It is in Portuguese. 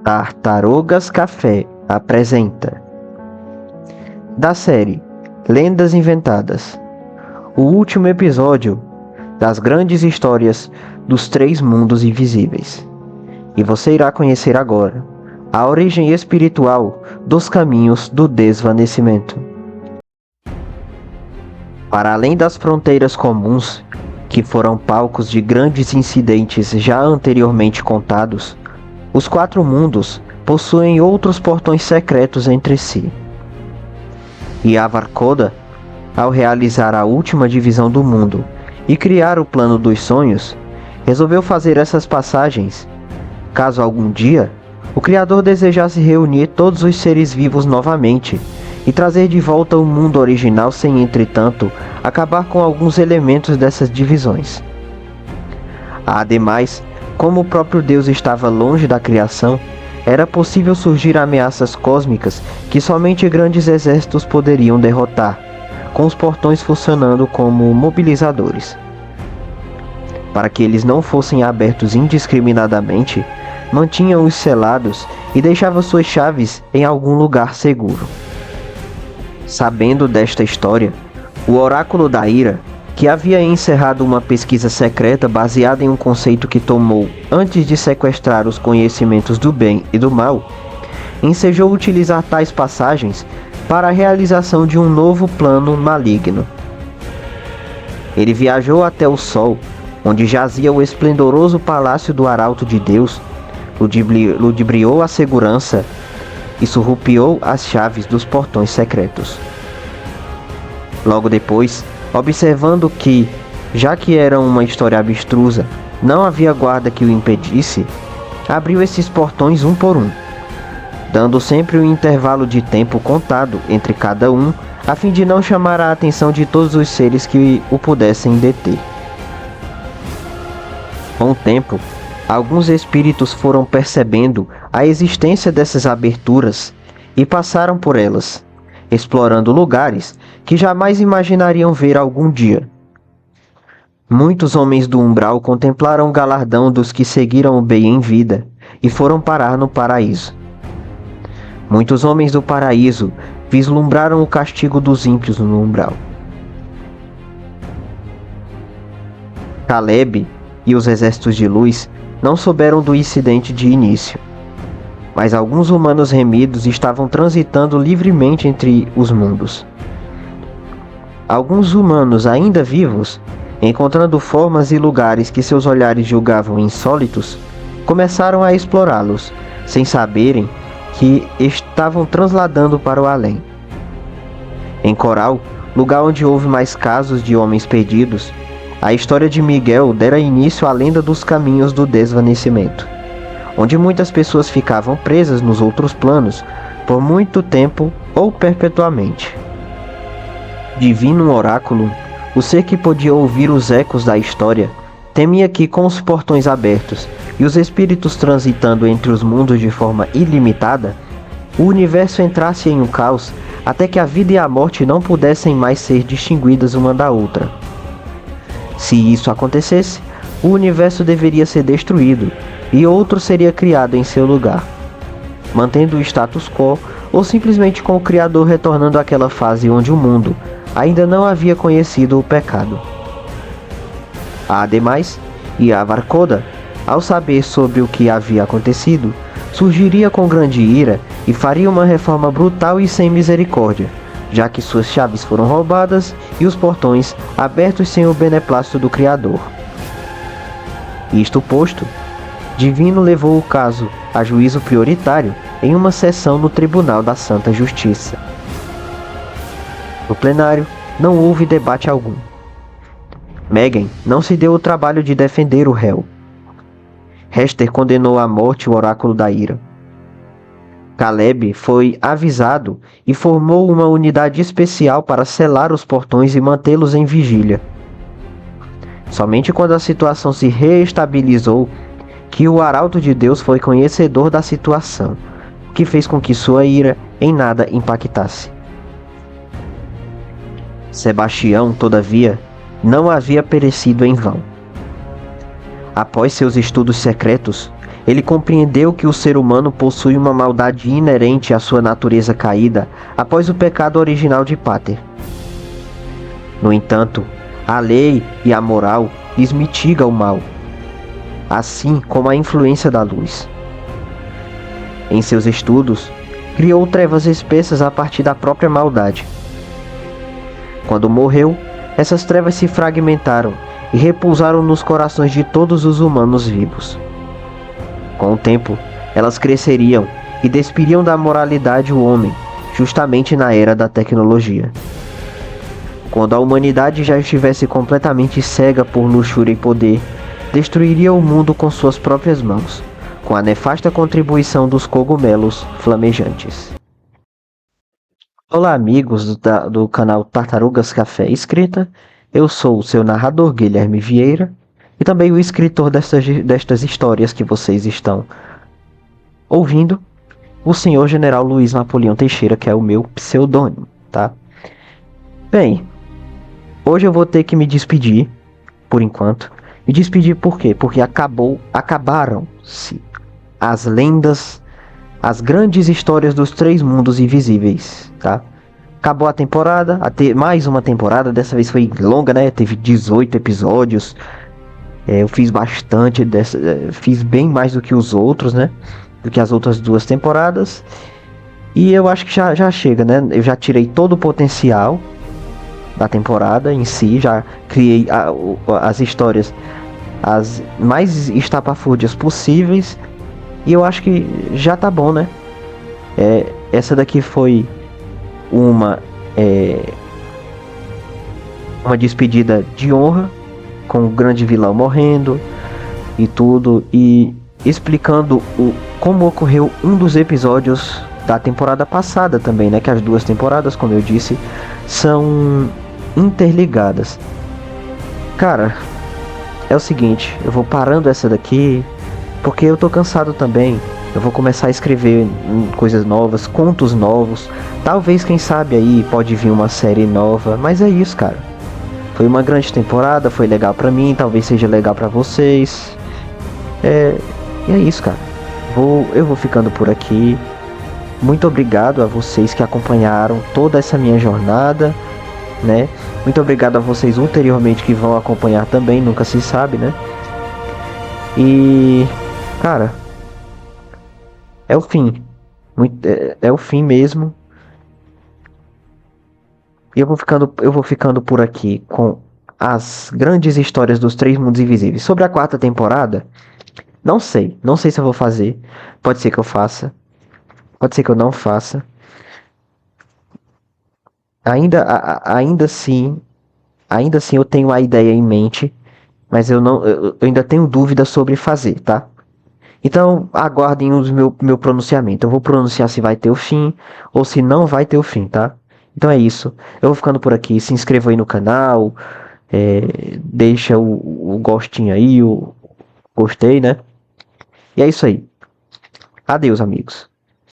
Tartarugas Café apresenta da série Lendas Inventadas, o último episódio das grandes histórias dos três mundos invisíveis. E você irá conhecer agora a origem espiritual dos caminhos do desvanecimento. Para além das fronteiras comuns, que foram palcos de grandes incidentes já anteriormente contados, os quatro mundos possuem outros portões secretos entre si. E Avarcoda, ao realizar a última divisão do mundo e criar o plano dos sonhos, resolveu fazer essas passagens, caso algum dia o Criador desejasse reunir todos os seres vivos novamente e trazer de volta o mundo original sem, entretanto, acabar com alguns elementos dessas divisões. Ademais, como o próprio Deus estava longe da criação, era possível surgir ameaças cósmicas que somente grandes exércitos poderiam derrotar, com os portões funcionando como mobilizadores. Para que eles não fossem abertos indiscriminadamente, mantinham-os selados e deixavam suas chaves em algum lugar seguro. Sabendo desta história, o Oráculo da Ira, que havia encerrado uma pesquisa secreta baseada em um conceito que tomou antes de sequestrar os conhecimentos do bem e do mal, ensejou utilizar tais passagens para a realização de um novo plano maligno. Ele viajou até o Sol, onde jazia o esplendoroso palácio do Arauto de Deus, ludibriou a segurança e surrupiou as chaves dos portões secretos. Logo depois, observando que, já que era uma história abstrusa, não havia guarda que o impedisse, abriu esses portões um por um, dando sempre um intervalo de tempo contado entre cada um, a fim de não chamar a atenção de todos os seres que o pudessem deter. Com o tempo, alguns espíritos foram percebendo a existência dessas aberturas e passaram por elas, explorando lugares que jamais imaginariam ver algum dia. Muitos homens do umbral contemplaram o galardão dos que seguiram o bem em vida e foram parar no paraíso. Muitos homens do paraíso vislumbraram o castigo dos ímpios no umbral. Caleb e os exércitos de luz não souberam do incidente de início, mas alguns humanos remidos estavam transitando livremente entre os mundos. Alguns humanos ainda vivos, encontrando formas e lugares que seus olhares julgavam insólitos, começaram a explorá-los, sem saberem que estavam transladando para o além. Em Coral, lugar onde houve mais casos de homens perdidos, a história de Miguel dera início à lenda dos caminhos do desvanecimento, onde muitas pessoas ficavam presas nos outros planos por muito tempo ou perpetuamente. Divino Oráculo, o ser que podia ouvir os ecos da história, temia que, com os portões abertos e os espíritos transitando entre os mundos de forma ilimitada, o universo entrasse em um caos até que a vida e a morte não pudessem mais ser distinguidas uma da outra. Se isso acontecesse, o universo deveria ser destruído e outro seria criado em seu lugar, mantendo o status quo ou simplesmente com o Criador retornando àquela fase onde o mundo ainda não havia conhecido o pecado. Ademais, Avarcoda, ao saber sobre o que havia acontecido, surgiria com grande ira e faria uma reforma brutal e sem misericórdia, já que suas chaves foram roubadas e os portões abertos sem o beneplácito do Criador. Isto posto, Divino levou o caso a juízo prioritário em uma sessão no Tribunal da Santa Justiça. No plenário, não houve debate algum. Megan não se deu o trabalho de defender o réu. Hester condenou à morte o Oráculo da Ira. Caleb foi avisado e formou uma unidade especial para selar os portões e mantê-los em vigília. Somente quando a situação se reestabilizou que o Arauto de Deus foi conhecedor da situação, o que fez com que sua ira em nada impactasse. Sebastião, todavia, não havia perecido em vão. Após seus estudos secretos, Ele compreendeu que o ser humano possui uma maldade inerente à sua natureza caída após o pecado original de Pater. No entanto, a lei e a moral lhes mitiga o mal, assim como a influência da luz. Em seus estudos, criou trevas espessas a partir da própria maldade. Quando morreu, essas trevas se fragmentaram e repousaram nos corações de todos os humanos vivos. Com o tempo, elas cresceriam e despiriam da moralidade o homem, justamente na era da tecnologia. Quando a humanidade já estivesse completamente cega por luxúria e poder, destruiria o mundo com suas próprias mãos, com a nefasta contribuição dos cogumelos flamejantes. Olá, amigos do canal Tartarugas Café Escrita. Eu sou o seu narrador Guilherme Vieira e também o escritor destas histórias que vocês estão ouvindo, o senhor General Luiz Napoleão Teixeira, que é o meu pseudônimo, tá? Bem, hoje eu vou ter que me despedir, por enquanto. Me despedir por quê? Porque acabaram-se as lendas, as grandes histórias dos três mundos invisíveis, tá? Acabou a temporada, mais uma temporada, dessa vez foi longa, né? Teve 18 episódios. Eu fiz bastante, fiz bem mais do que os outros, né? Do que as outras duas temporadas. E eu acho que já chega, né? Eu já tirei todo o potencial da temporada em si, já criei as histórias as mais estapafúrdias possíveis. E eu acho que já tá bom, né? Essa daqui foi uma despedida de honra, com o grande vilão morrendo e tudo, e explicando como ocorreu um dos episódios da temporada passada também, né? Que as duas temporadas, como eu disse, são interligadas. Cara, é o seguinte, eu vou parando essa daqui porque eu tô cansado também. Eu vou começar a escrever coisas novas, contos novos. Talvez, quem sabe aí, pode vir uma série nova. Mas é isso, cara. Foi uma grande temporada, foi legal pra mim, talvez seja legal pra vocês. E é isso, cara. Eu vou ficando por aqui. Muito obrigado a vocês que acompanharam toda essa minha jornada, né? Muito obrigado a vocês ulteriormente que vão acompanhar também, nunca se sabe, né? E, cara, é o fim. É o fim mesmo. E eu vou ficando por aqui com as grandes histórias dos três mundos invisíveis. Sobre a quarta temporada, não sei se eu vou fazer. Pode ser que eu faça, pode ser que eu não faça. Ainda assim eu tenho a ideia em mente, mas eu ainda tenho dúvida sobre fazer, tá? Então aguardem o meu pronunciamento. Eu vou pronunciar se vai ter o fim ou se não vai ter o fim, tá? Então é isso. Eu vou ficando por aqui. Se inscreva aí no canal. Deixa o gostinho aí, o gostei, né? E é isso aí. Adeus, amigos.